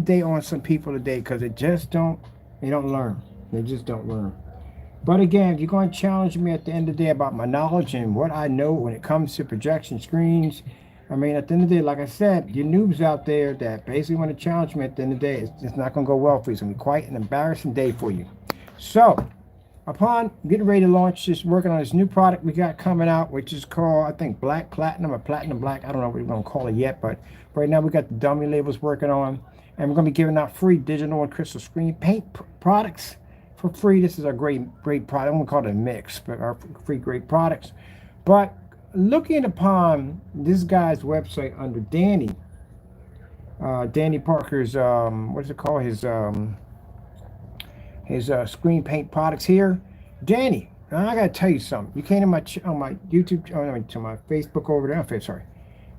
day on some people today because they don't learn. They just don't learn. But again, if you're going to challenge me at the end of the day about my knowledge and what I know when it comes to projection screens, I mean, at the end of the day, like I said, you noobs out there that basically want to challenge me at the end of the day, it's not going to go well for you. It's going to be quite an embarrassing day for you. So, upon getting ready to launch this, working on this new product we got coming out, which is called, I think, Black Platinum or Platinum Black. I don't know what we're going to call it yet, but right now we got the dummy labels working on, and we're going to be giving out free digital and crystal screen paint products for free. This is our great product. I'm going to call it a mix, but our free great products. But looking upon this guy's website under Danny, Danny Parker's, what is it called? His screen paint products here. Danny, now I gotta tell you something. You came to my on my YouTube, to my Facebook over there. Sorry,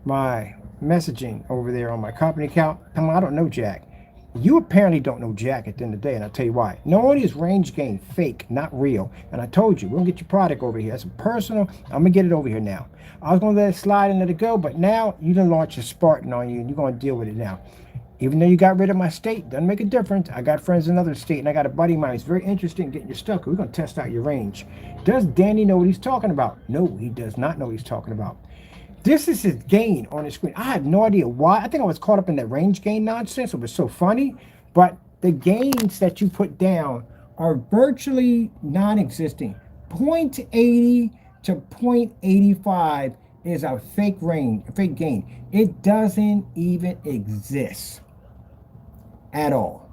my messaging over there on my company account. I don't know Jack. You apparently don't know Jack at the end of the day, and I'll tell you why. Not only is range gain fake, not real, and I told you, we're going to get your product over here. That's personal. I'm going to get it over here now. I was going to let it slide and let it go, but now you done launched a Spartan on you, and you're going to deal with it now. Even though you got rid of my state, doesn't make a difference. I got friends in another state, and I got a buddy of mine who's very interested in getting your stuff. We're going to test out your range. Does Danny know what he's talking about? No, he does not know what he's talking about. This is his gain on his screen. I have no idea why. I think I was caught up in that range gain nonsense. It was so funny. But the gains that you put down are virtually non-existing. 0.80 to 0.85 is a fake range, a fake gain. It doesn't even exist at all.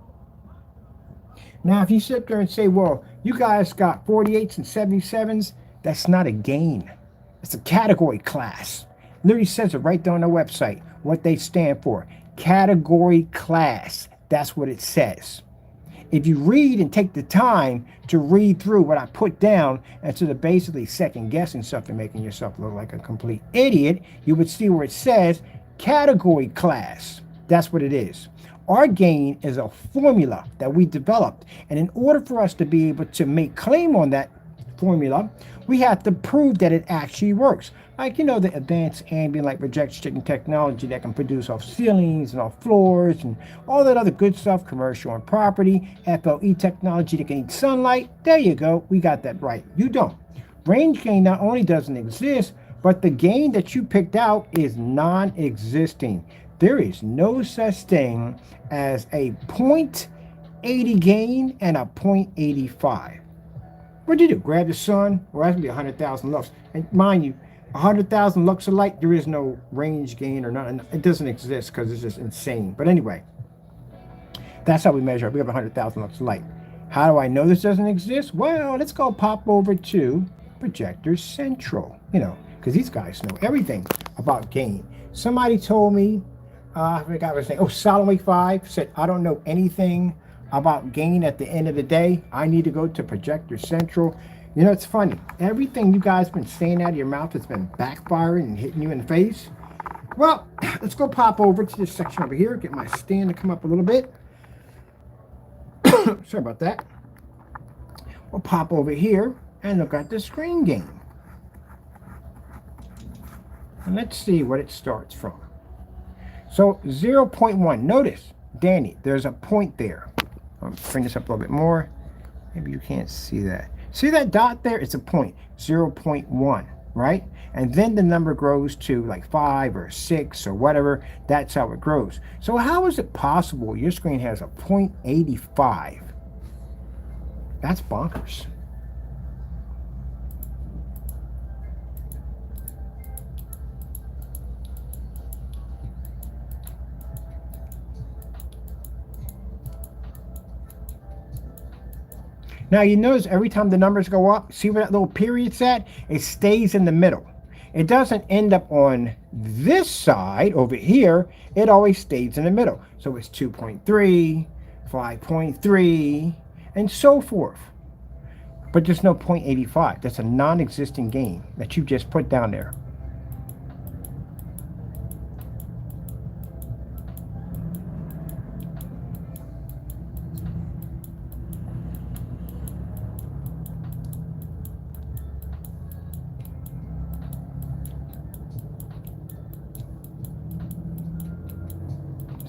Now, if you sit there and say, well, you guys got 48s and 77s, that's not a gain. It's a category class. Literally says it right there on the website, what they stand for. Category class. That's what it says. If you read and take the time to read through what I put down instead of basically second guessing something, making yourself look like a complete idiot, you would see where it says category class. That's what it is. Our gain is a formula that we developed. And in order for us to be able to make claim on that formula, we have to prove that it actually works. Like, you know, the advanced ambient light projection technology that can produce off ceilings and off floors and all that other good stuff, commercial and property, FLE technology that can eat sunlight. There you go. We got that right. You don't. Range gain not only doesn't exist, but the gain that you picked out is non-existing. There is no such thing as a 0.80 gain and a 0.85. What'd you do? Grab the sun? Well, that's going to be 100,000 lux. And mind you, 100,000 lux of light, there is no range gain or nothing. It doesn't exist because it's just insane. But anyway, that's how we measure it. We have 100,000 lux of light. How do I know this doesn't exist? Well, let's go pop over to Projector Central, you know, because these guys know everything about gain. Somebody told me, I forgot what his name, Solid Week 5 said, I don't know anything about gain at the end of the day. I need to go to Projector Central. You know, it's funny. Everything you guys been saying out of your mouth has been backfiring and hitting you in the face. Well, let's go pop over to this section over here. Get my stand to come up a little bit. Sorry about that. We'll pop over here and look at the screen gain. And let's see what it starts from. So 0.1. Notice, Danny, there's a point there. I'll bring this up a little bit more. Maybe you can't see that. See that dot there? It's a point, 0.1, right? And then the number grows to like 5 or 6 or whatever. That's how it grows. So how is it possible your screen has a 0.85? That's bonkers. Now you notice every time the numbers go up, see where that little period's at? It stays in the middle. It doesn't end up on this side over here. It always stays in the middle. So it's 2.3, 5.3, and so forth. But there's no 0.85. That's a non-existent gain that you just put down there.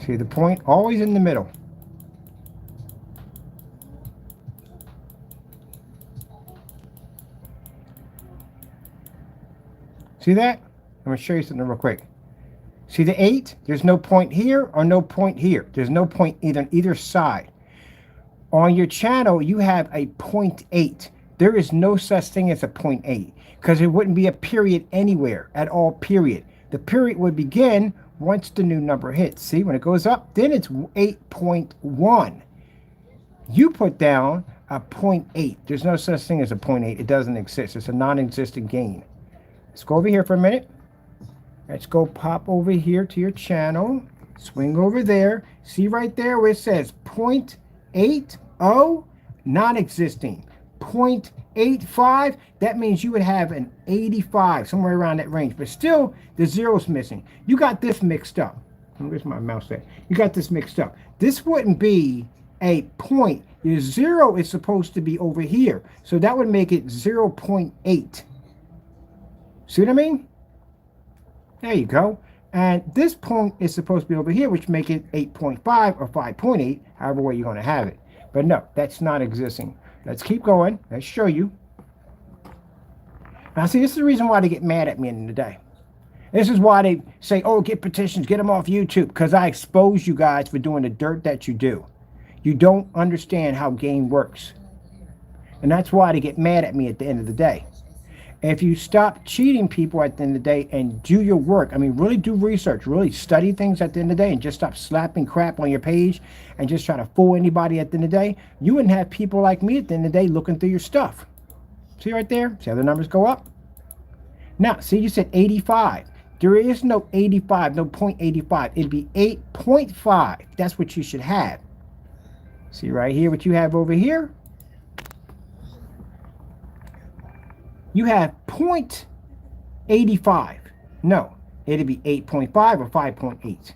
See the point? Always in the middle. See that? I'm going to show you something real quick. See the 8? There's no point here or no point here. There's no point either on either side. On your channel, you have a 0.8. There is no such thing as a 0.8 because it wouldn't be a period anywhere at all, period. The period would begin once the new number hits. See, when it goes up, then it's 8.1. You put down a 0.8. There's no such thing as a 0.8. It doesn't exist. It's a non-existent gain. Let's go over here for a minute. Let's go pop over here to your channel. Swing over there. See right there where it says 0.80, non-existing. 0.85, that means you would have an 85, somewhere around that range. But still, the zero's missing. You got this mixed up. Where's my mouse at? You got this mixed up. This wouldn't be a point. Your zero is supposed to be over here. So that would make it 0.8. See what I mean? There you go. And this point is supposed to be over here, which make it 8.5 or 5.8, however way you're going to have it. But no, that's not existing. Let's keep going. Let's show you. Now, see, this is the reason why they get mad at me in the day. This is why they say, oh, get petitions, get them off YouTube, because I expose you guys for doing the dirt that you do. You don't understand how game works. And that's why they get mad at me at the end of the day. If you stop cheating people at the end of the day and do your work, I mean, really do research, really study things at the end of the day and just stop slapping crap on your page and just try to fool anybody at the end of the day, you wouldn't have people like me at the end of the day looking through your stuff. See right there? See how the numbers go up? Now, see, you said 85. There is no 85, no 0.85. It'd be 8.5. That's what you should have. See right here what you have over here? You have 0.85. No, it'd be 8.5 or 5.8.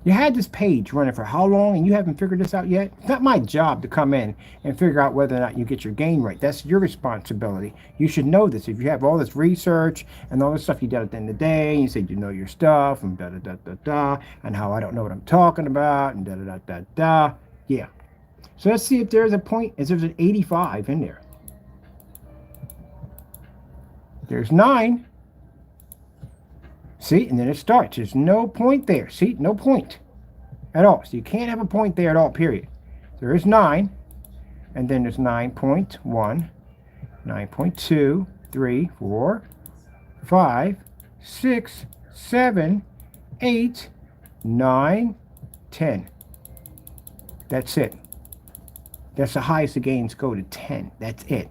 You had this page running for how long and you haven't figured this out yet? It's not my job to come in and figure out whether or not you get your gain right. That's your responsibility. You should know this. If you have all this research and all this stuff you did at the end of the day, and you said you know your stuff and da-da-da-da-da, and how I don't know what I'm talking about and da-da-da-da-da. Yeah. So let's see if there's a point, if there's an 85 in there. There's 9. See, and then it starts. There's no point there. See, no point at all. So you can't have a point there at all, period. There is 9, and then there's 9.1, 9.2, 3, 4, 5, 6, 7, 8, 9, 10. That's it. That's the highest the gains go, to 10. That's it.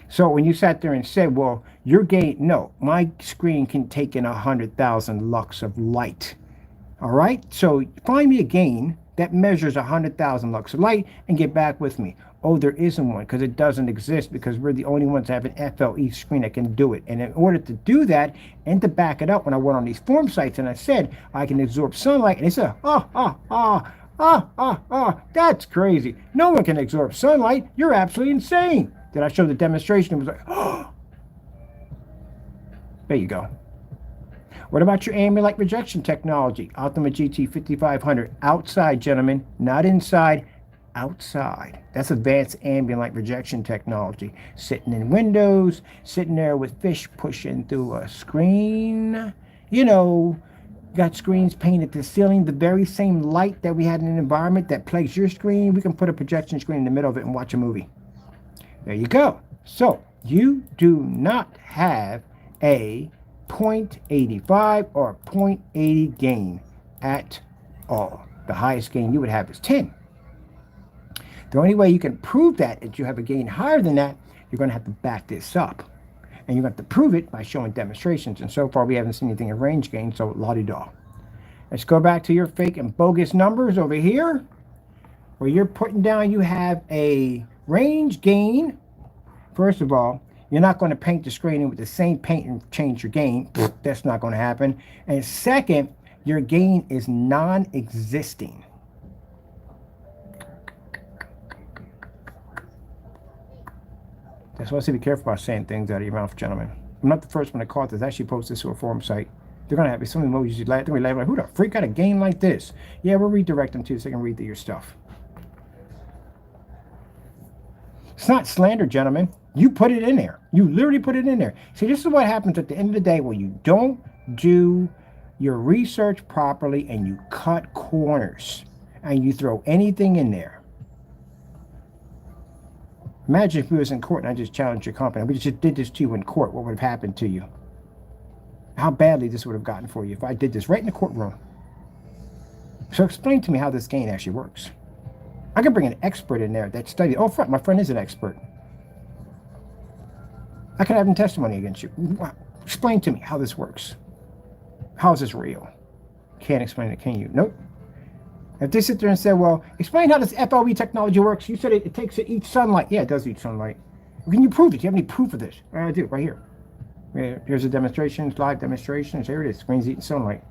So when you sat there and said, well, your gain, no, my screen can take in 100,000 lux of light. All right? So find me a gain that measures 100,000 lux of light and get back with me. Oh, there isn't one because it doesn't exist because we're the only ones that have an FLE screen that can do it. And in order to do that and to back it up, when I went on these forum sites and I said I can absorb sunlight, and they said, that's crazy. No one can absorb sunlight. You're absolutely insane. Did I show the demonstration? It was like, oh. There you go. What about your ambient light rejection technology? Ultimate GT 5500. Outside, gentlemen. Not inside. Outside. That's advanced ambient light rejection technology. Sitting in windows. Sitting there with fish pushing through a screen. You know, got screens painted to the ceiling. The very same light that we had in an environment that plagues your screen. We can put a projection screen in the middle of it and watch a movie. There you go. So you do not have a 0.85 or 0.80 gain at all. The highest gain you would have is 10. The only way you can prove that you have a gain higher than that, you're going to have to back this up. And you're going to have to prove it by showing demonstrations. And so far, we haven't seen anything in range gain, so la-di-da. Let's go back to your fake and bogus numbers over here, where you're putting down you have a range gain. First of all, you're not going to paint the screen in with the same paint and change your gain. That's not going to happen. And second, your gain is non-existing. That's why I say be careful about saying things out of your mouth, gentlemen. I'm not the first one that caught this. I actually posted this to a forum site. They're going to have some emojis. They're going to be like, who the freak got a game like this? Yeah, we'll redirect them to so they can read through your stuff. It's not slander, gentlemen. You put it in there. You literally put it in there. See, this is what happens at the end of the day when you don't do your research properly and you cut corners and you throw anything in there. Imagine if we was in court and I just challenged your company. We just did this to you in court. What would have happened to you? How badly this would have gotten for you if I did this right in the courtroom. So explain to me how this game actually works. I can bring an expert in there that studied. Oh, my friend is an expert. I can have him testimony against you. Explain to me how this works. How is this real? Can't explain it, can you? Nope. If they sit there and say, well, explain how this FLV technology works. You said it takes it eats sunlight. Yeah, it does eat sunlight. Can you prove it? Do you have any proof of this? I do, right here. Here's a demonstration, live demonstrations. Here it is. Screen's eating sunlight.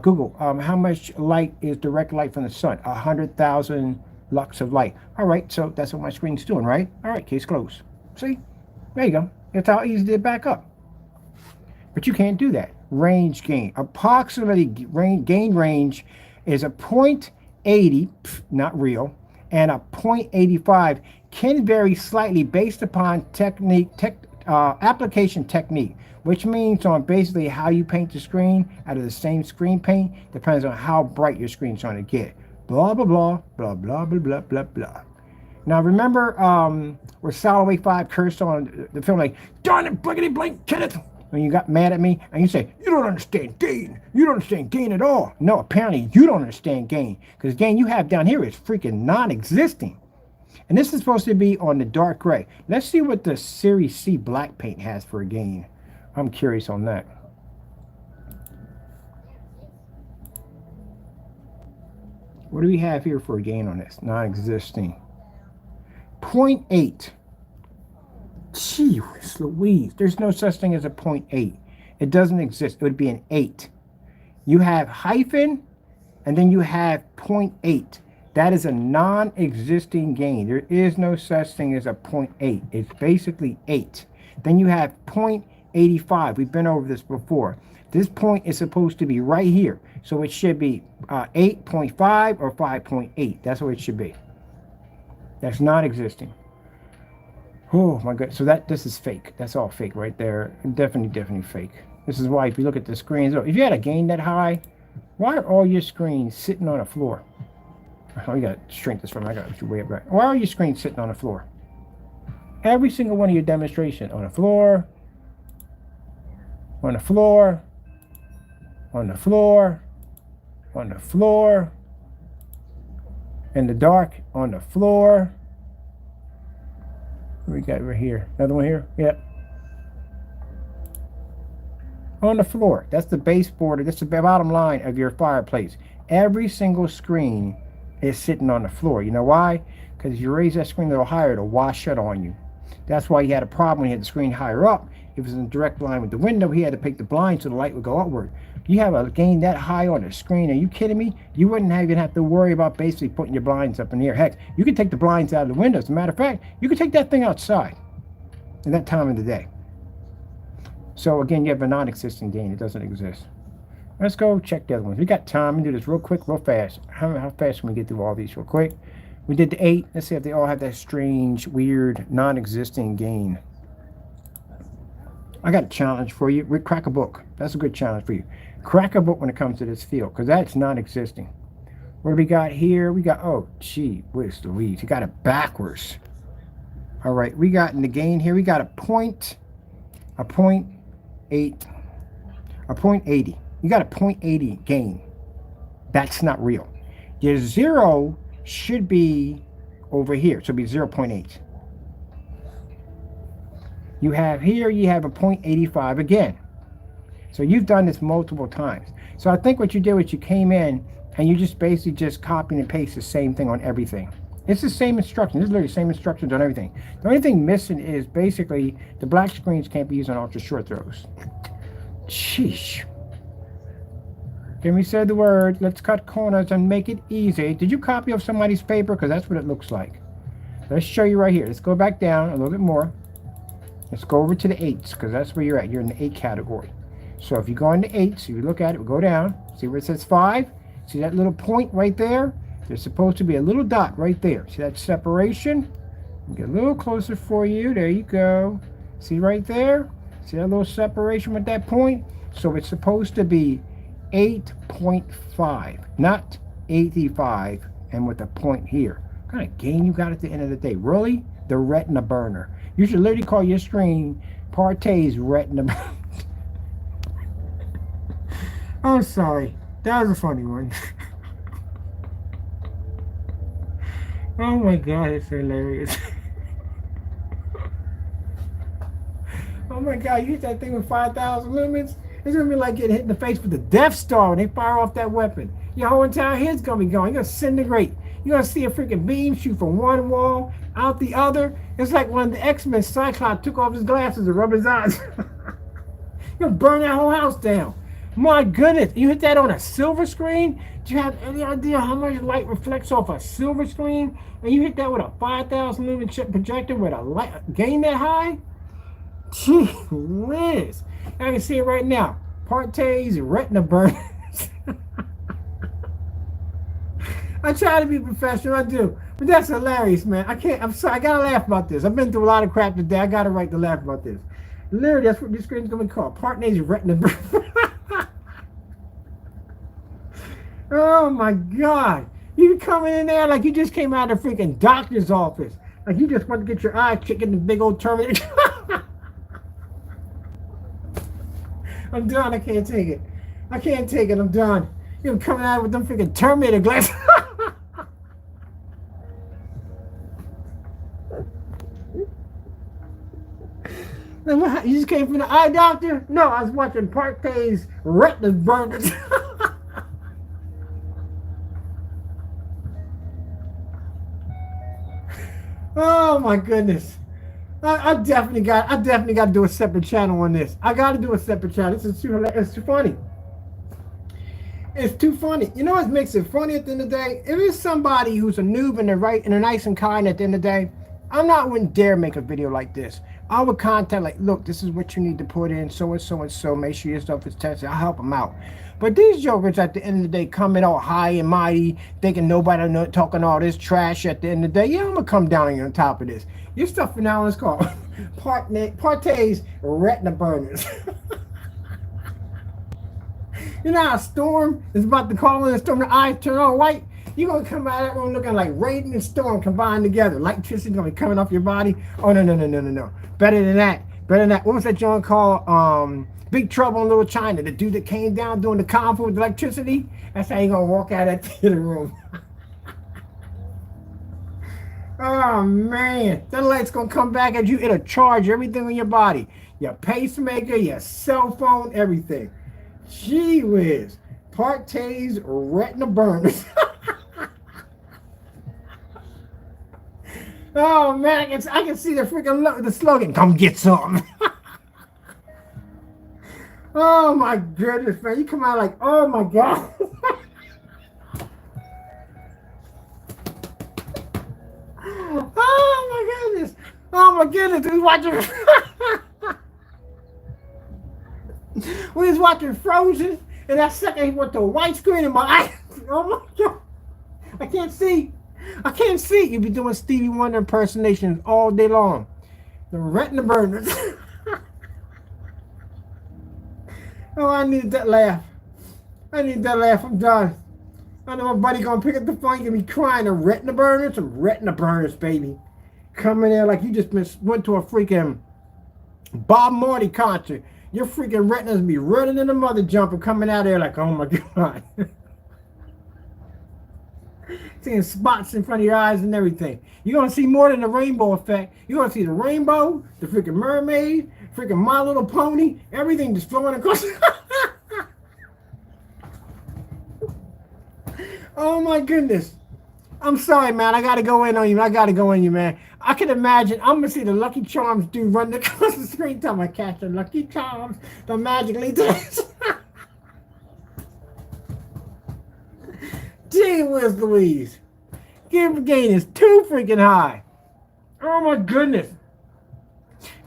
Google, how much light is direct light from the sun? 100,000 lux of light. All right, so that's what my screen's doing, right? All right, case closed. See? There you go. That's how easy to back up. But you can't do that. Range gain. Approximately gain range is a 0.80, not real, and a 0.85 can vary slightly based upon application technique, which means on basically how you paint the screen out of the same screen paint depends on how bright your screen's trying to get. Blah, blah, blah, blah, blah, blah, blah, blah, blah. Now remember where Solid 5 cursed on the film like, darn it, blinkety blink, Kenneth, when you got mad at me and you say, you don't understand gain. You don't understand gain at all. No, apparently you don't understand gain because gain you have down here is freaking non-existing. And this is supposed to be on the dark gray. Let's see what the Series C black paint has for a gain. I'm curious on that. What do we have here for a gain on this? Non-existing. 0.8. Gee whiz Louise. There's no such thing as a 0.8. It doesn't exist. It would be an 8. You have hyphen, and then you have 0.8. That is a non-existing gain. There is no such thing as a 0.8. It's basically 8. Then you have 0.85. We've been over this before. This point is supposed to be right here. So it should be 8.5 or 5.8. That's what it should be. That's not existing. Oh my god. So this is fake. That's all fake right there. Definitely fake. This is why if you look at the screens, if you had a gain that high, why are all your screens sitting on the floor? Oh, you gotta shrink this from. I gotta way up right. Why are your screens sitting on the floor? Every single one of your demonstrations on the floor, on the floor, on the floor, on the floor, in the dark, on the floor. What we got right here? Another one here? Yep. On the floor. That's the base border. That's the bottom line of your fireplace. Every single screen is sitting on the floor. You know why? Because if you raise that screen a little higher, it'll wash shut on you. That's why he had a problem when he had the screen higher up. If it was in direct line with the window, he had to pick the blind so the light would go upward. You have a gain that high on the screen, are you kidding me? You wouldn't even have to worry about basically putting your blinds up in the air. Heck, you could take the blinds out of the window. As a matter of fact, you could take that thing outside at that time of the day. So again, you have a non-existent gain. It doesn't exist. Let's go check the other ones. We got time. We do this real quick, real fast. How fast can we get through all these real quick? We did the 8. Let's see if they all have that strange, weird, non-existing gain. I got a challenge for you. Crack a book. That's a good challenge for you. Crack a book when it comes to this field, because that's non-existing. What do we got here? We got, oh, gee whiz Louise. We got it backwards. All right, we got in the gain here, we got a 0.80. You got a 0.80 gain. That's not real. Your 0 should be over here, so it'll be 0.8. You have here, you have a 0.85 again. So you've done this multiple times. So I think what you did was you came in and you just basically just copied and pasted the same thing on everything. It's the same instructions. It's literally the same instructions on everything. The only thing missing is basically the black screens can't be used on ultra short throws. Sheesh. Can we say the word? Let's cut corners and make it easy. Did you copy off somebody's paper? Because that's what it looks like. Let's show you right here. Let's go back down a little bit more. Let's go over to the 8s because that's where you're at. You're in the 8 category. So if you go in the 8s, you look at it, go down, see where it says 5? See that little point right there? There's supposed to be a little dot right there. See that separation? Get a little closer for you. There you go. See right there? See that little separation with that point? So it's supposed to be 8.5, not 85, and with a point here. What kind of game you got at the end of the day? Really? The retina burner. You should literally call your stream Partay's retina burner. I'm sorry. That was a funny one. Oh my god, it's hilarious. Oh my god, you hit that thing with 5,000 lumens? It's gonna be like getting hit in the face with the Death Star when they fire off that weapon. Your whole entire head's gonna be going. You're gonna disintegrate. You're gonna see a freaking beam shoot from one wall out the other. It's like when the X-Men Cyclops took off his glasses and rubbed his eyes. You're gonna burn that whole house down. My goodness, you hit that on a silver screen? Do you have any idea how much light reflects off a silver screen? And you hit that with a 5,000 lumen projector with a light gain that high? Gee whiz. I can see it right now. Partay's retina burners. I try to be professional, I do. But that's hilarious, man. I'm sorry, I gotta laugh about this. I've been through a lot of crap today. I got a right to laugh about this. Literally, that's what this screen's gonna be called. Partay's retina burners. Oh my god. You coming in there like you just came out of the freaking doctor's office. Like you just want to get your eye checked in the big old Terminator. I'm done. I can't take it. I can't take it. I'm done. You're coming out with them freaking Terminator glasses. You just came from the eye doctor? No, I was watching Partay's retina burners. Oh my goodness. I definitely got to do a separate channel on this. I got to do a separate channel. This is it's too funny. It's too funny. You know what makes it funny at the end of the day? If it's somebody who's a noob and they're right and they're nice and kind at the end of the day, wouldn't dare make a video like this. I would contact like, look, this is what you need to put in, so and so and so. Make sure your stuff is tested. I'll help them out. But these jokers at the end of the day coming all high and mighty, thinking nobody talking all this trash at the end of the day. Yeah, I'm gonna come down on top of this. Your stuff for now is called Partay's retina burners. You know how a storm is about to call in a storm, the eyes turn all white? You're going to come out of that room looking like Raiden and Storm combined together. Electricity's going to be coming off your body. Oh, no. Better than that. What was that joint called? Big Trouble in Little China. The dude that came down doing the kung fu with electricity. That's how you're going to walk out of that theater room. Oh, man. That light's going to come back at you. It'll charge everything in your body. Your pacemaker, your cell phone, everything. Gee whiz. Partay's retina burners. Oh man, I can see the freaking the slogan. Come get some. Oh my goodness, man! You come out like, oh my god. Oh my goodness! Oh my goodness! We watching. We was watching Frozen, and that second he went to a white screen in my eye. Oh my god! I can't see. You be doing Stevie Wonder impersonations all day long. The retina burners. Oh, I needed that laugh. I'm done. I know my buddy gonna pick up the phone. Gonna be crying. The retina burners, some retina burners, baby. Coming there like you just went to a freaking Bob Marley concert. Your freaking retinas be running in the mother jumper, coming out there like, oh my god. Seeing spots in front of your eyes and everything. You're going to see more than the rainbow effect. You're going to see the rainbow, the freaking mermaid, freaking My Little Pony, everything just flowing across. Oh my goodness. I'm sorry, man. I got to go in on you, man. I can imagine. I'm going to see the Lucky Charms dude running across the screen time I catch the Lucky Charms. The magically dance. Gee whiz Louise. Game is too freaking high. Oh my goodness.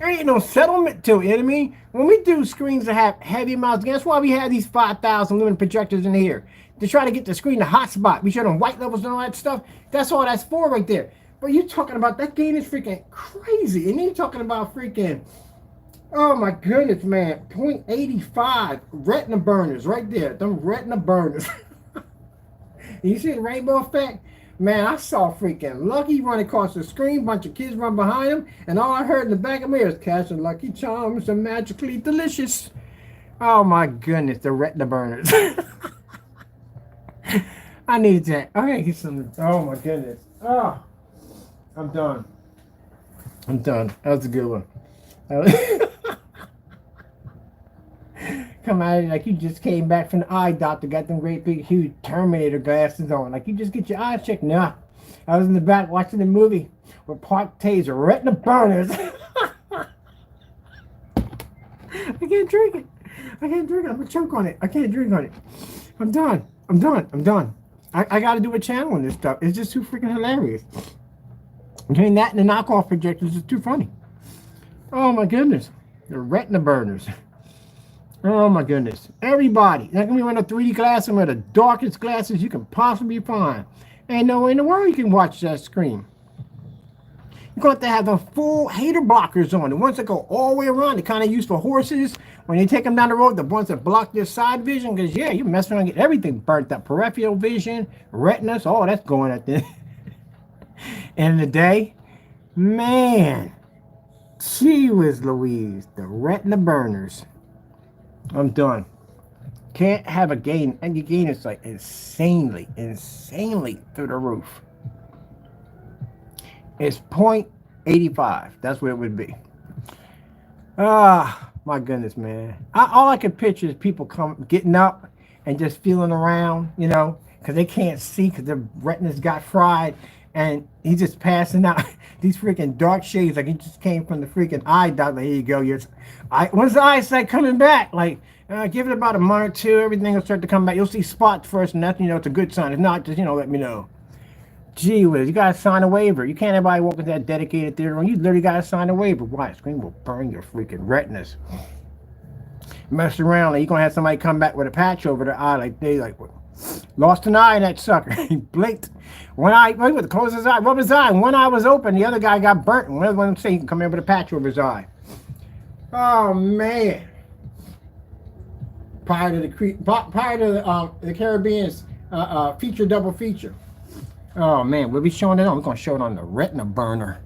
There ain't no settlement to it, you know what I mean? When we do screens that have heavy amounts, that's why we have these 5,000 lumen projectors in here. To try to get the screen to hotspot. We show them white levels and all that stuff. That's all that's for right there. But you're talking about, that game is freaking crazy. And then you're talking about freaking, oh my goodness, man, 0.85 retina burners right there. Them retina burners. You see the rainbow effect? Man, I saw freaking Lucky run across the screen, bunch of kids run behind him, and all I heard in the back of me was catching Lucky Charms are magically delicious. Oh my goodness, the retina burners. I need that. I gotta get some. Oh my goodness. Oh, I'm done. I'm done. That was a good one. Come out like you just came back from the eye doctor, got them great big huge Terminator glasses on. Like you just get your eyes checked. Nah, I was in the back watching the movie with PARTAY'S retina burners. I can't drink it. I can't drink it. I'm gonna choke on it. I can't drink on it. I'm done. I'm done. I'm done. I got to do a channel on this stuff. It's just too freaking hilarious. Between that and the knockoff projectors, it's too funny. Oh my goodness. The retina burners. Oh my goodness. Everybody. Not going to be wearing a 3D glasses, one of the darkest glasses you can possibly find. Ain't no way in the world you can watch that screen. You're going to have the full hater blockers on. The ones that go all the way around. They're kind of used for horses. When you take them down the road, the ones that block their side vision. Because, yeah, you're messing around and get everything burnt up. Peripheral vision, retinas, all that's going at the end of the day. Man. Gee whiz Louise. The retina burners. I'm done. Can't have a gain. And your gain is like insanely through the roof. It's 0.85. That's what it would be. Ah, my goodness, man. All I can picture is people getting up and just feeling around, you know, because they can't see because their retinas got fried. And he's just passing out these freaking dark shades like he just came from the freaking eye doctor. Here you go. When's the eyesight coming back? Like, give it about a month or two. Everything will start to come back. You'll see spots first, and that's, you know, it's a good sign. If not, just, you know, let me know. Gee whiz, you got to sign a waiver. You can't everybody walk into that dedicated theater room. You literally got to sign a waiver. Why? Screen will burn your freaking retinas. Mess around. Like, you're going to have somebody come back with a patch over their eye. Like, they like, what? Lost an eye in that sucker. He blinked. One eye, wait, with close his eye, rub his eye. One eye was open. The other guy got burnt. And one of them say he can come in with a patch over his eye. Oh man! Prior to the Caribbean's double feature. Oh man, we'll be showing it on. We're gonna show it on the retina burner.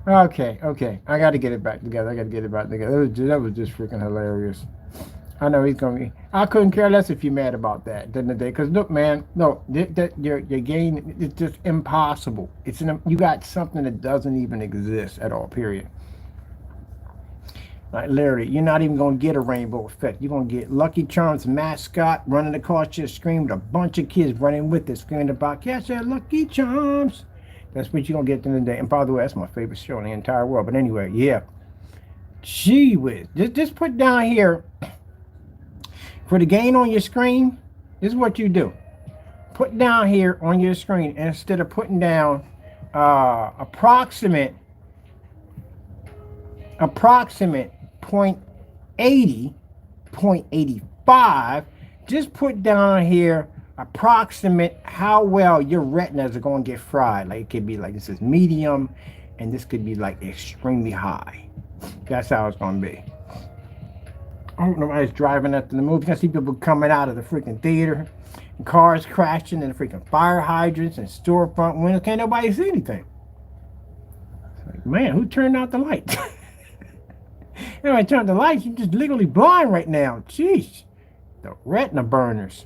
Okay. I got to get it back together. That was just freaking hilarious. I know he's gonna be. I couldn't care less if you're mad about that, didn't it? Because look, man, no, your gain is just impossible. You got something that doesn't even exist at all. Period. Like literally, you're not even gonna get a rainbow effect. You're gonna get Lucky Charms mascot running across your screen with a bunch of kids running with it, screaming about "Catch that Lucky Charms." That's what you're gonna get at the end of the day. And by the way, that's my favorite show in the entire world. But anyway, yeah. Gee whiz, just put down here. For the gain on your screen, this is what you do. Put down here on your screen, instead of putting down approximate 0.80, 0.85, just put down here approximate how well your retinas are going to get fried. Like it could be like this is medium, and this could be like extremely high. That's how it's going to be. I don't know why it's driving up to the movie. You can see people coming out of the freaking theater, and cars crashing, and freaking fire hydrants and storefront windows. Can't nobody see anything. It's like, man, who turned out the lights? Anyway, turned the lights. You're just literally blind right now. Jeez, the retina burners.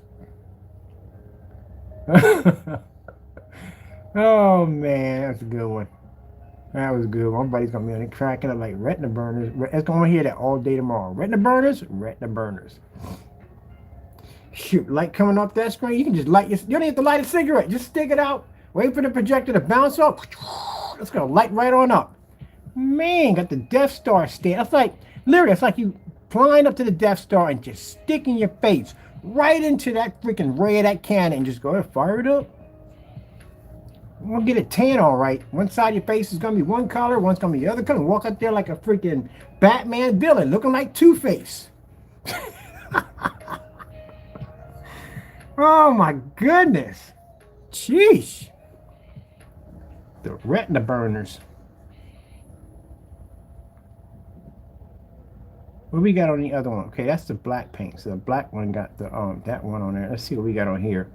Oh man, that's a good one. That was good. My buddy's gonna be on it cracking up like retina burners. It's gonna hear that all day tomorrow. Retina burners, retina burners. Shoot, light coming off that screen. You can just light your. You don't have to light a cigarette. Just stick it out. Wait for the projector to bounce off. It's gonna light right on up. Man, got the Death Star stand. That's like literally. It's like you flying up to the Death Star and just sticking your face right into that freaking ray of that cannon and just go ahead, fire it up. We'll get a tan all right. One side of your face is going to be one color, one's going to be the other color. Walk up there like a freaking Batman villain, looking like Two-Face. Oh my goodness. Sheesh. The retina burners. What we got on the other one? Okay, that's the black paint. So the black one got the that one on there. Let's see what we got on here.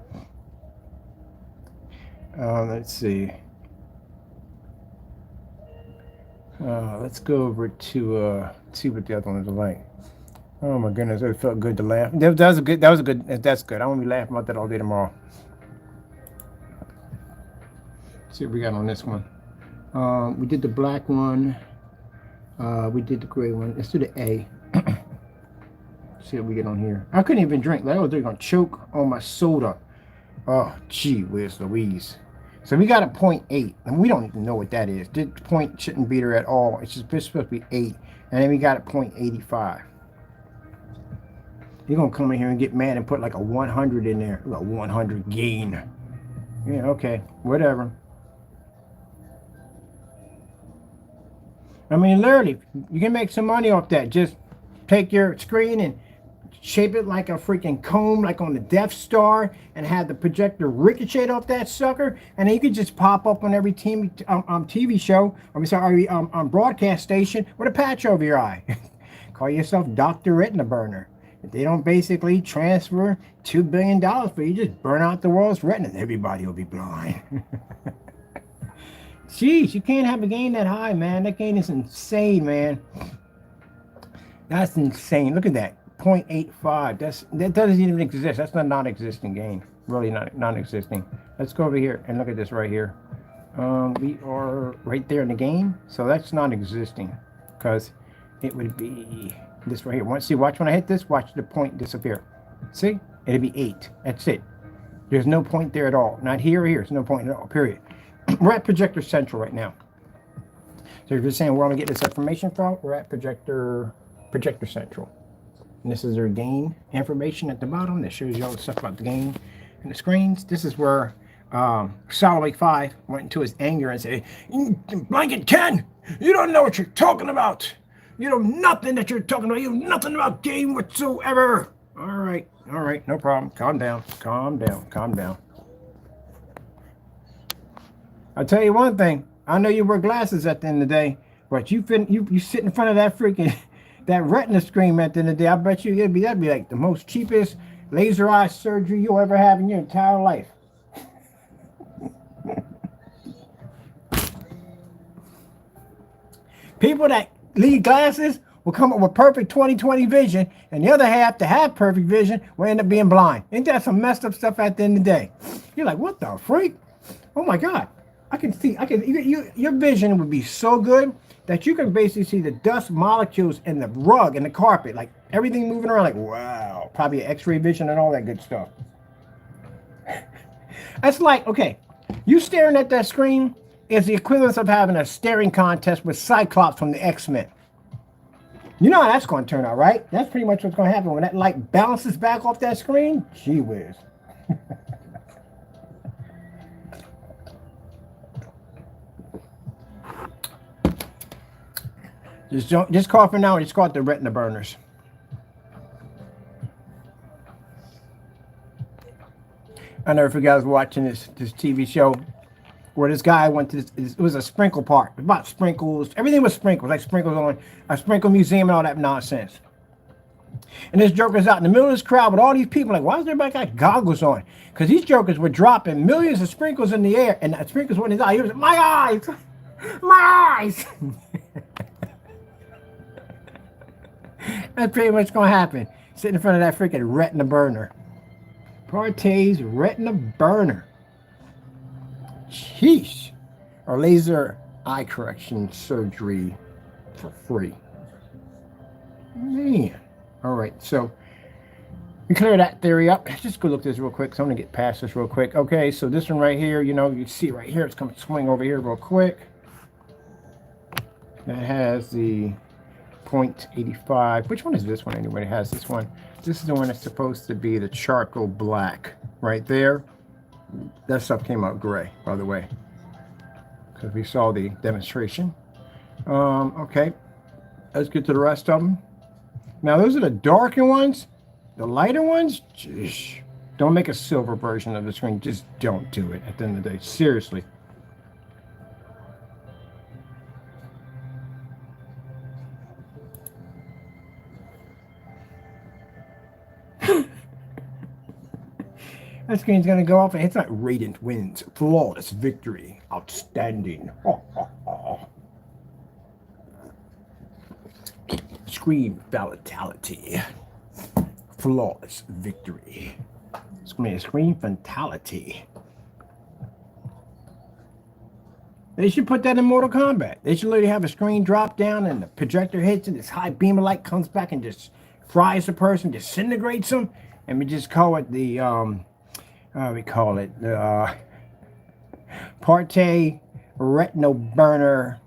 Let's see. Let's go over to see what the other one is like. Oh my goodness, it felt good to laugh. That was a good. That's good. I won't be laughing about that all day tomorrow. Let's see what we got on this one. We did the black one. We did the gray one. Let's do the A. See what we get on here. I couldn't even drink. Like, I was gonna choke on my soda. Oh, gee whiz Louise. So we got a 0.8, and we don't even know what that is. The point shouldn't beat her at all. It's just supposed to be 8, and then we got a 0.85. You're gonna come in here and get mad and put like a 100 in there. A 100 gain. Yeah, okay, whatever. I mean, literally, you can make some money off that. Just take your screen and shape it like a freaking comb, like on the Death Star, and have the projector ricochet off that sucker, and then you can just pop up on every TV show, broadcast station with a patch over your eye. Call yourself Dr. Retina Burner. If they don't basically transfer $2 billion for you, just burn out the world's retina, and everybody will be blind. Jeez, you can't have a gain that high, man. That gain is insane, man. That's insane. Look at that. 0.85. That doesn't even exist. That's not non-existing gain. Really not non-existing. Let's go over here and look at this right here. We are right there in the gain. So that's non-existing. Because it would be this right here. See, watch when I hit this, watch the point disappear. See? It'll be 8. That's it. There's no point there at all. Not here or here. There's no point at all, period. We're at Projector Central right now. So if you're saying where I'm going to get this information from, we're at Projector Central. And this is their gain information at the bottom that shows you all the stuff about the gain and the screens. This is where Soloway 5 went into his anger and said, Blanket 10, you don't know what you're talking about. You know nothing that you're talking about. You know nothing about game whatsoever. All right, no problem. Calm down. I'll tell you one thing. I know you wear glasses at the end of the day, but you sit in front of that freaking that retina screen at the end of the day. I bet you that'd be like the most cheapest laser eye surgery you'll ever have in your entire life. People that need glasses will come up with perfect 20/20 vision, and the other half to have perfect vision will end up being blind. Ain't that some messed up stuff at the end of the day? You're like, what the freak? Oh my God. Your vision would be so good that you can basically see the dust molecules in the rug and the carpet, like everything moving around, like, wow, probably x-ray vision and all that good stuff. That's like, okay, you staring at that screen is the equivalent of having a staring contest with Cyclops from the X-Men. You know how that's going to turn out, right? That's pretty much what's going to happen when that light bounces back off that screen. Gee whiz. Just call for now. Just call it the retina burners. I never forget I was watching this TV show where this guy went to it was a sprinkle park. It was about sprinkles. Everything was sprinkles, like sprinkles on a sprinkle museum and all that nonsense. And this joker's out in the middle of this crowd with all these people. Like, why is everybody got goggles on? Because these jokers were dropping millions of sprinkles in the air, and the sprinkles went in his eye. He was like, my eyes, my eyes. That's pretty much gonna happen. Sitting in front of that freaking retina burner. PARTAY'S retina burner. Sheesh. Or laser eye correction surgery for free. Man. Alright, so we clear that theory up. Let's just go look at this real quick. So I'm gonna get past this real quick. Okay, so this one right here, you know, you see right here, it's gonna swing over here real quick. That has the 0.85. Which one is this one anyway? It has this one. This is the one that's supposed to be the charcoal black right there. That stuff came out gray, by the way. because we saw the demonstration. Okay, let's get to the rest of them. Now, those are the darker ones. The lighter ones, jeez, don't make a silver version of the screen. Just don't do it at the end of the day. Seriously. That screen's going to go off and it's like Radiant wins. Flawless victory. Outstanding. Oh, oh, oh. Scream fatality. Flawless victory. Scream fatality. They should put that in Mortal Kombat. They should literally have a screen drop down and the projector hits and this high beam of light comes back and just fries the person, disintegrates them, and we just call it the we call it the Partay retinal burner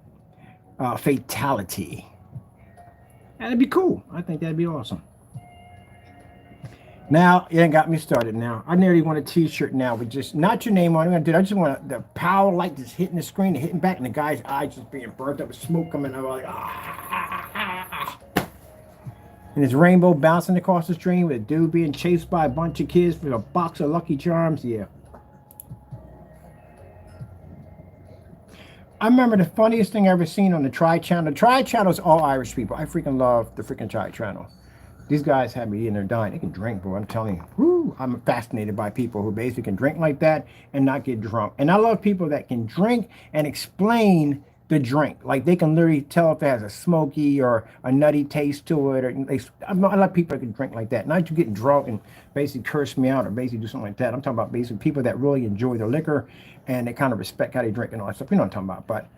fatality. That'd be cool. I think that'd be awesome. Now, you ain't got me started now. I nearly want a t-shirt now with just, not your name on it. I just want the power light just hitting the screen and hitting back and the guy's eyes just being burnt up with smoke coming out. Like, ah. And this rainbow bouncing across the screen with a dude being chased by a bunch of kids with a box of Lucky Charms. Yeah. I remember the funniest thing I ever seen on the Tri Channel. The Tri Channel is all Irish people. I freaking love the freaking Tri Channel. These guys have me in there dying. They can drink, bro. I'm telling you. Woo, I'm fascinated by people who basically can drink like that and not get drunk. And I love people that can drink and explain the drink. Like they can literally tell if it has a smoky or a nutty taste to it. Or I like people that can drink like that. Not you getting drunk and basically curse me out or basically do something like that. I'm talking about basically people that really enjoy their liquor and they kind of respect how they drink and all that stuff. You know what I'm talking about. But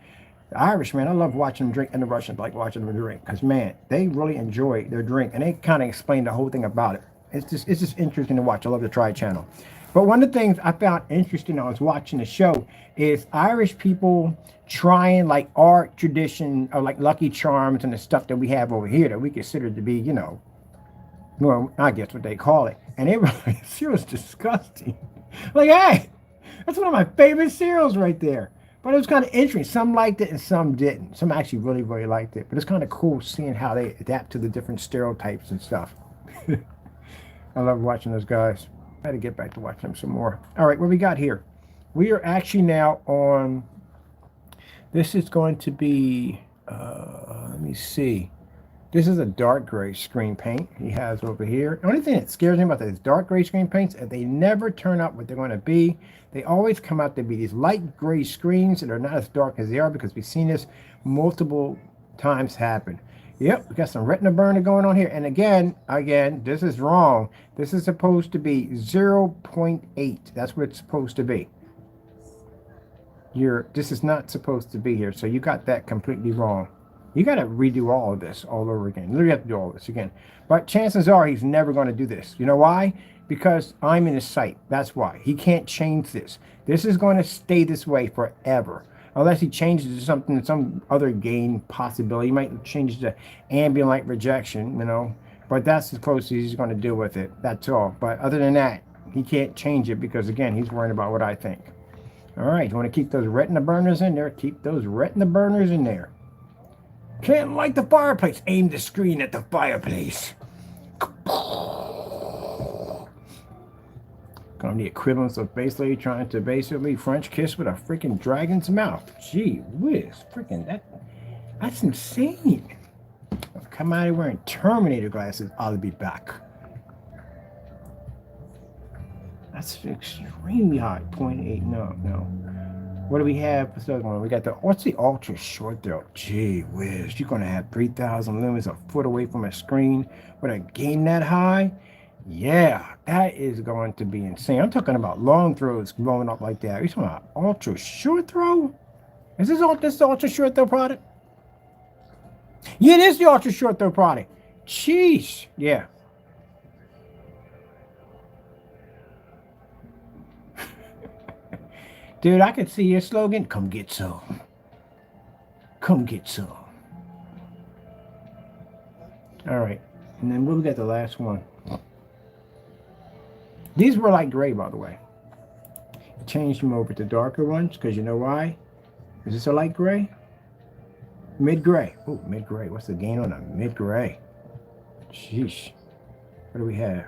the Irish, man, I love watching them drink, and the Russians like watching them drink because, man, they really enjoy their drink, and they kind of explain the whole thing about it. It's just interesting to watch. I love the Tri Channel. But one of the things I found interesting when I was watching the show is Irish people trying like our tradition of like Lucky Charms and the stuff that we have over here that we consider to be, you know, well, I guess what they call it. And it was disgusting. Like, hey, that's one of my favorite cereals right there. But it was kind of interesting. Some liked it and some didn't. Some actually really, really liked it. But it's kind of cool seeing how they adapt to the different stereotypes and stuff. I love watching those guys. I had to get back to watching them some more. All right, what we got here? We are actually now on, this is going to be, let me see. This is a dark gray screen paint he has over here. The only thing that scares me about these dark gray screen paints is they never turn out what they're going to be. They always come out to be these light gray screens that are not as dark as they are because we've seen this multiple times happen. Yep, we got some retina burner going on here. And again, this is wrong. This is supposed to be 0.8. That's what it's supposed to be. This is not supposed to be here. So you got that completely wrong. You got to redo all of this all over again. Literally have to do all this again. But chances are he's never going to do this. You know why? Because I'm in his sight. That's why. He can't change this. This is going to stay this way forever. Unless he changes to something, some other gain possibility. He might change to ambient light rejection, you know. But that's as close as he's going to do with it. That's all. But other than that, he can't change it because, again, he's worrying about what I think. All right. You want to keep those retina burners in there? Keep those retina burners in there. Can't light the fireplace. Aim the screen at the fireplace. Got the equivalence of basically trying to basically French kiss with a freaking dragon's mouth. Gee whiz. Freaking that's insane. I'll come out here wearing Terminator glasses. I'll be back. That's extremely hot. 0.8. No. What do we have? What's the other one? We got what's the ultra short throw? Gee whiz, you're gonna have 3,000 lumens a foot away from a screen with a gain that high? Yeah, that is going to be insane. I'm talking about long throws blowing up like that. You're talking about ultra short throw? Is this the ultra short throw product? Yeah, it is the ultra short throw product. Jeez, yeah. Dude, I could see your slogan. Come get some. Come get some. All right. And then we'll get the last one. These were like gray, by the way. I changed them over to darker ones because you know why? Is this a light gray? Mid-gray. Oh, mid-gray. What's the gain on a mid-gray? Sheesh. What do we have?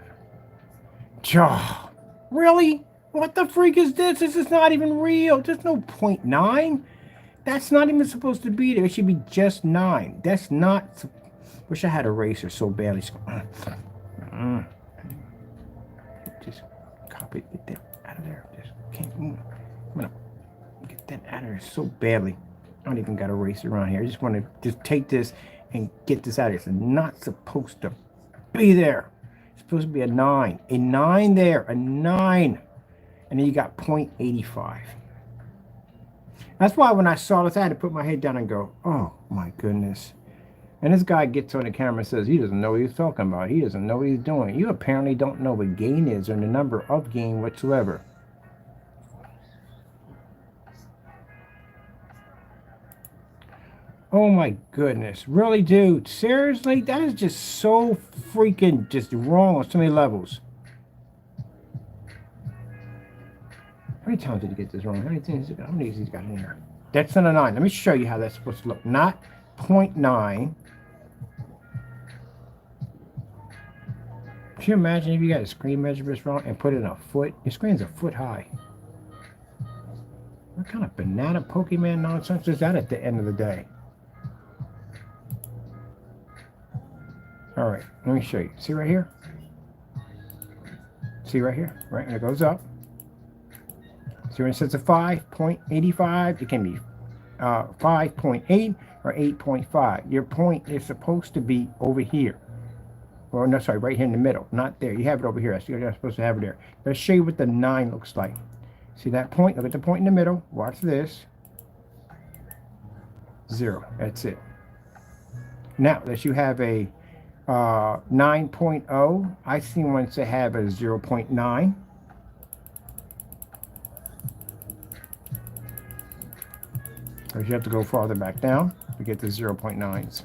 Oh, really? What the freak is this? This is not even real. There's no 0.9. That's not even supposed to be there. It should be just 9. That's not... Wish I had a eraser so badly. Just copy it. Get that out of there. Just can't move. I'm gonna get that out of there so badly. I don't even got a eraser around here. I just want to just take this and get this out of here. It's not supposed to be there. It's supposed to be a 9. A 9 there. A 9. And then you got 0.85. That's why when I saw this, I had to put my head down and go, oh my goodness. And this guy gets on the camera and says he doesn't know what he's talking about. He doesn't know what he's doing. You apparently don't know what gain is or the number of gain whatsoever. Oh my goodness. Really, dude? Seriously? That is just so freaking just wrong on so many levels. How many times did he get this wrong? How many things he's got in here? That's not a 9. Let me show you how that's supposed to look. Not 0.9. Can you imagine if you got a screen measure this wrong and put it in a foot? Your screen's a foot high. What kind of banana Pokemon nonsense is that at the end of the day? All right, let me show you. See right here? See right here? Right, and it goes up. So when it says a 5.85, it can be 5.8 or 8.5. Your point is supposed to be over here. Well, no, sorry, right here in the middle, not there. You have it over here. You're not supposed to have it there. Let's show you what the 9 looks like. See that point? Look at the point in the middle. Watch this. 0. That's it. Now, unless you have a 9.0, I've seen ones that have a 0.9. Because you have to go farther back down to get the 0.9s.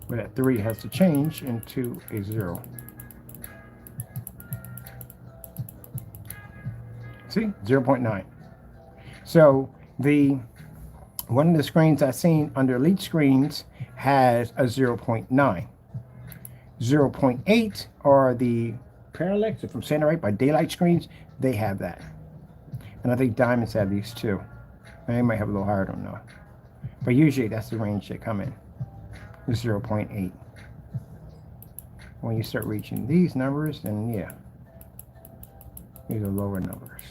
But that 3 has to change into a 0. See? 0.9. So one of the screens I've seen under Elite Screens has a 0.9. 0.8 are the Parallax from Center by Daylight Screens. They have that. And I think Diamonds have these too. They might have a little higher, I don't know. But usually that's the range they come in. 0.8. When you start reaching these numbers, then yeah, these are lower numbers.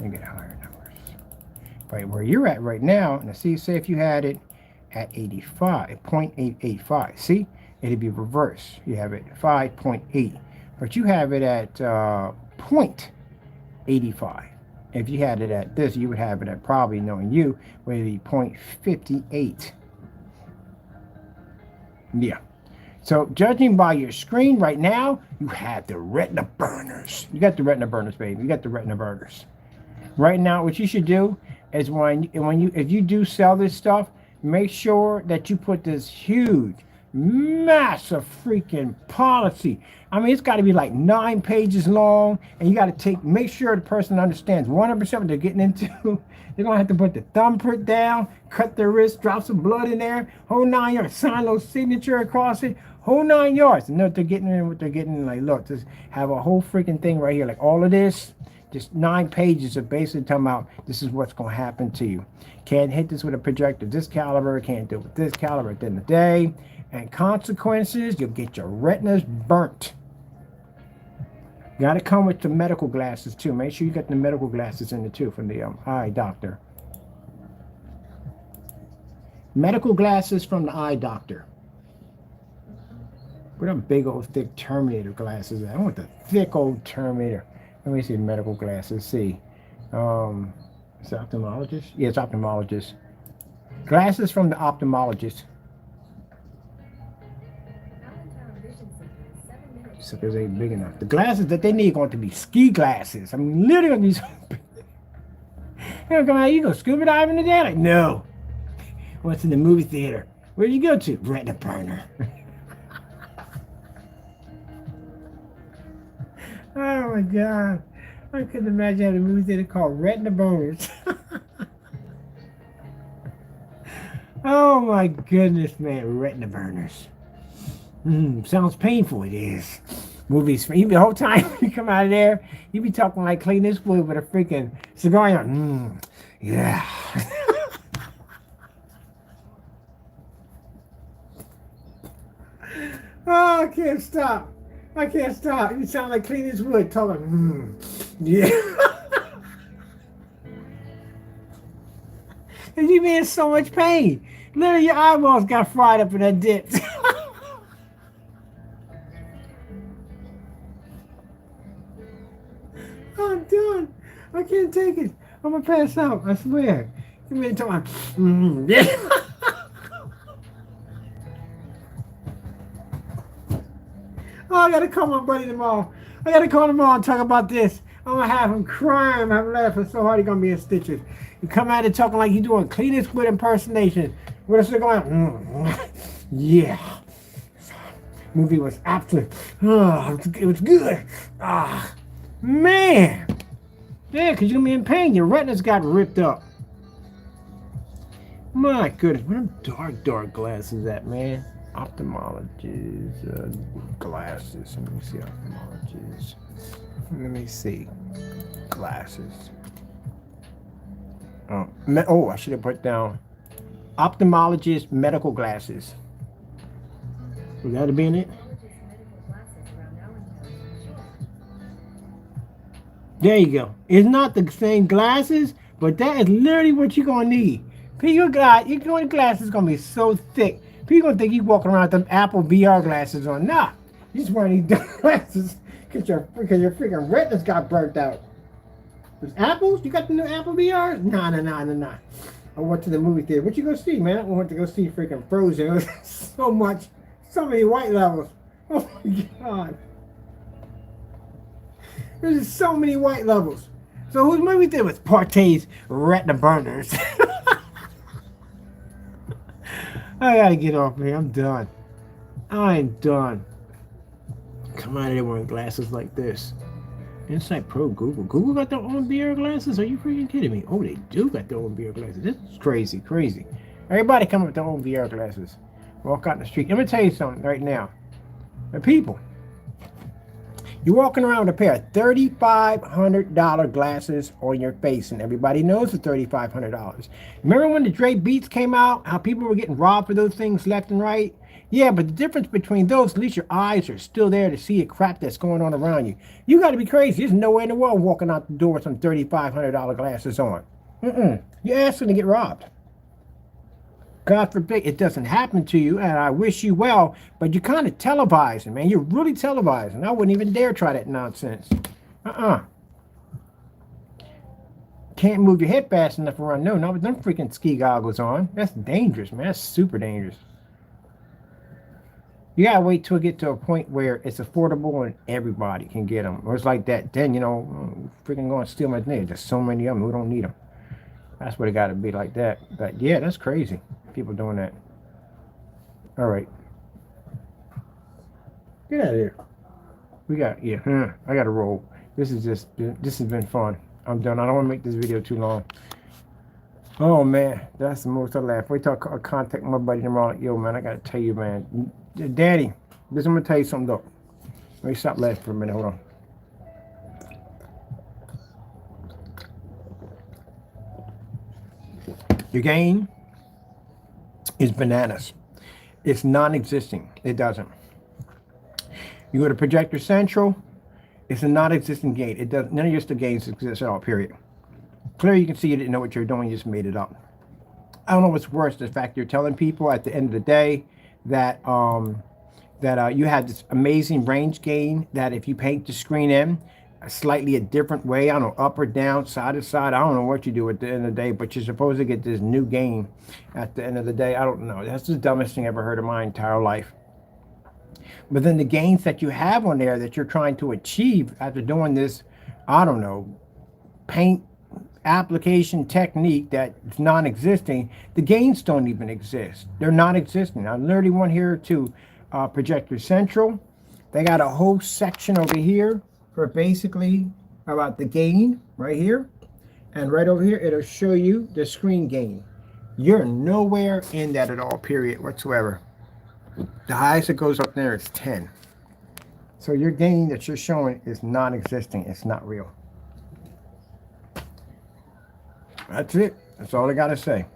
You get higher numbers. But where you're at right now, now see, say if you had it at 85, 0.885, see, it'd be reverse. You have it 5.8, but you have it at 0.85. If you had it at this, you would have it at, probably knowing you, would be 0.58. Yeah. So judging by your screen right now, you have the retina burners. You got the retina burners, baby. You got the retina burners. Right now, what you should do is if you do sell this stuff, make sure that you put this huge, massive freaking policy. I mean, it's got to be like 9 pages long, and you got to make sure the person understands 100% what they're getting into. They're going to have to put the thumbprint down, cut their wrist, drop some blood in there, whole 9 yards, sign a little signature across it, whole 9 yards. And know what they're getting in, what they're getting. Like, look, just have a whole freaking thing right here. Like all of this, just 9 pages of basically talking about this is what's going to happen to you. Can't hit this with a projector this caliber, can't do it with this caliber at the end of the day. And consequences, you'll get your retinas burnt. Got to come with the medical glasses too. Make sure you get the medical glasses in it too from the eye doctor. Medical glasses from the eye doctor. What them big old thick Terminator glasses at? I want the thick old Terminator. Let me see medical glasses. See, it's ophthalmologist. Yeah, it's ophthalmologist. Glasses from the ophthalmologist. Suckers ain't big enough. The glasses that they need are going to be ski glasses. I mean, literally these. Come out, you go scuba diving today? Like, no. What's in the movie theater? Where'd you go to? Retina burner. Oh my God. I couldn't imagine having a movie theater called Retina Boners. Oh my goodness, man. Retina burners. Sounds painful. It is. Movies. Even the whole time you come out of there, you be talking like Clint Eastwood with a freaking cigar. Yeah. Oh, I can't stop. I can't stop. You sound like Clint Eastwood talking. Yeah. And you be in so much pain. Literally, your eyeballs got fried up in that dip. I'm done. I can't take it. I'm gonna pass out. I swear. Give me a time. Yeah. Oh, I gotta call my buddy tomorrow. I gotta call tomorrow and talk about this. I'm gonna have him crying. I'm laughing so hard he's gonna be in stitches. You come out and talking like you doing Clint Eastwood impersonation. What is it going? Yeah. Movie was absolutely. Oh, it was good. Ah, man. Yeah, because you're gonna be in pain. Your retinas got ripped up. My goodness, where them dark glasses at, man? Ophthalmologist glasses. Let me see ophthalmologist. Let me see glasses. Oh, I should have put down ophthalmologist medical glasses. Would that have been it? There you go. It's not the same glasses, but that is literally what you're gonna need. You're going glasses gonna be so thick. People gonna think you walking around with them Apple VR glasses on. Nah, you just wearing these glasses because your freaking retinas got burnt out. There's apples? You got the new Apple VR? Nah. I went to the movie theater. What you gonna see, man? I went to go see freaking Frozen. It was so many white levels. Oh my God. There's so many white levels. So whose movie theater was PARTAY'S Retina Burners? I gotta get off here. I'm done. I'm done. Come out of there wearing glasses like this. Insight Pro Google. Google got their own VR glasses? Are you freaking kidding me? Oh, they do got their own VR glasses. This is crazy. Everybody come up with their own VR glasses. Walk out in the street. Let me tell you something right now. The people. You're walking around with a pair of $3,500 glasses on your face, and everybody knows the $3,500. Remember when the Dre Beats came out? How people were getting robbed for those things left and right? Yeah, but the difference between those, at least your eyes are still there to see the crap that's going on around you. You got to be crazy. There's no way in the world walking out the door with some $3,500 glasses on. You're asking to get robbed. God forbid it doesn't happen to you, and I wish you well, but you're kind of televising, man. You're really televising. I wouldn't even dare try that nonsense. Can't move your head fast enough to run. No, with them freaking ski goggles on. That's dangerous, man. That's super dangerous. You gotta wait till it get to a point where it's affordable and everybody can get them. Or it's like that, then, freaking going to steal my name. There's so many of them who don't need them. That's what it got to be like that. But yeah, that's crazy. People doing that. All right. Get out of here. I got to roll. This has been fun. I'm done. I don't want to make this video too long. Oh, man. That's the most I laugh. Wait till I contact my buddy tomorrow. Yo, man, I got to tell you, man. Daddy, I'm going to tell you something, though. Let me stop laughing for a minute. Hold on. Your gain is bananas. It's non-existing. It doesn't. You go to Projector Central, it's a non-existent gain. It does. None of your gains exist at all, period. Clearly, you can see you didn't know what you're doing. You just made it up. I don't know what's worse, the fact you're telling people at the end of the day that you have this amazing range gain, that if you paint the screen in slightly a different way, I don't know, up or down, side to side, I don't know what you do at the end of the day, but you're supposed to get this new gain at the end of the day. I don't know. That's the dumbest thing I ever heard in my entire life. But then the gains that you have on there that you're trying to achieve after doing this, I don't know, paint application technique that's non-existing, the gains don't even exist. They're non-existent. I literally went here to Projector Central. They got a whole section over here for basically about the gain right here. And right over here, it'll show you the screen gain. You're nowhere in that at all, period, whatsoever. The highest it goes up there is 10. So your gain that you're showing is non-existing. It's not real. That's it. That's all I got to say.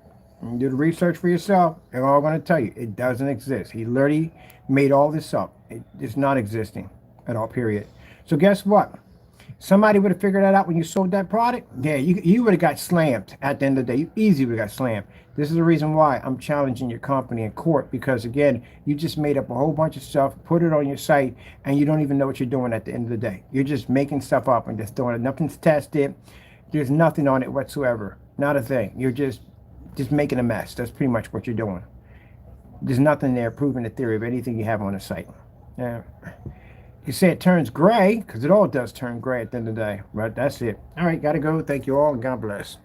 You do the research for yourself. They're all going to tell you it doesn't exist. He literally made all this up. It's not existing at all, period. So guess what? Somebody would have figured that out when you sold that product. Yeah, you would have got slammed at the end of the day. You easily would have got slammed. This is the reason why I'm challenging your company in court, because again, you just made up a whole bunch of stuff, put it on your site, and you don't even know what you're doing at the end of the day. You're just making stuff up and just throwing it. Nothing's tested. There's nothing on it whatsoever. Not a thing. You're just making a mess. That's pretty much what you're doing. There's nothing there proving the theory of anything you have on the site. Yeah. You say it turns gray, because it all does turn gray at the end of the day. But that's it. All right, got to go. Thank you all, and God bless.